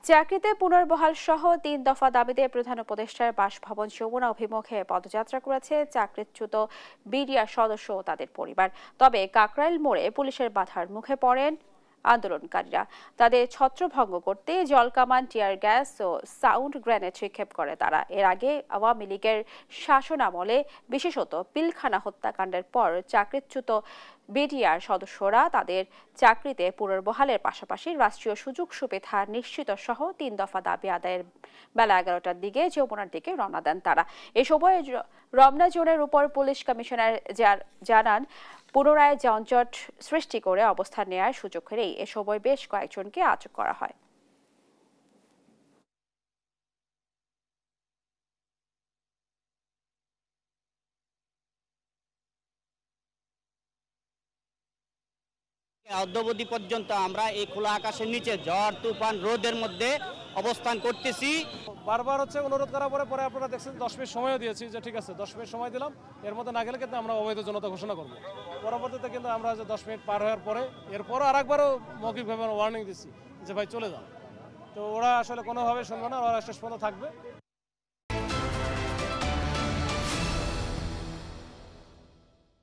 চাকরিতে পুনর্বহাল সহ ৩ দফা দাবিতে প্রধান উপদেষ্টার বাসভবন যমুনা অভিমুখে পদযাত্রা করেছে চাকরিচ্যুত বিডিআর সদস্য ও তাদের পরিবার। তবে কাকরাইল মোড়ে পুলিশের বাধার মুখে পড়েন আন্দোলনকারীরা। তাদের ছত্রভঙ্গ করতে জলকামান, টিয়ার গ্যাস ও সাউন্ড গ্রেনেড নিক্ষেপ করে তারা। এর আগে আওয়ামী লীগের শাসনামলে বিশেষত পিলখানা হত্যাকাণ্ডের পর চাকরিচ্যুত বিডিআর সদস্যরা তাদের চাকরিতে পুনর্বহালের পাশাপাশি রাষ্ট্রীয় সুযোগ সুবিধা নিশ্চিত সহ ৩ দফা দাবি আদায়ের বেলা ১১টার দিকে যমুনার দিকে রওনা দেন তারা। এ সময় রমনা জোনের উপর পুলিশ কমিশনার জানান, পুনরায় যানজট সৃষ্টি করে অবস্থান নেওয়ার সুযোগ করেই এ সময় বেশ কয়েকজনকে আটক করা হয়। অদ্যাবধি পর্যন্ত আমরা এই খোলা আকাশের নিচে ঝড় তুফান রোদের মধ্যে অবস্থান করতেছি। বারবার অনুরোধ করার পরে পরে আপনারা দেখছেন 10 মিনিট সময়ও দিয়েছি যে ঠিক আছে 10 মিনিট সময় দিলাম, এর মধ্যে না গেলে কিন্তু আমরা অবৈধ জনতা ঘোষণা করব। পরবর্তীতে কিন্তু আমরা যে 10 মিনিট পার হওয়ার পরে এরপরও আরেকবারও মৌখিকভাবে ওয়ার্নিং দিচ্ছি যে ভাই চলে যাও, তো ওরা আসলে কোনোভাবে শুনবে না, ওরা শেষ পর্যন্ত থাকবে।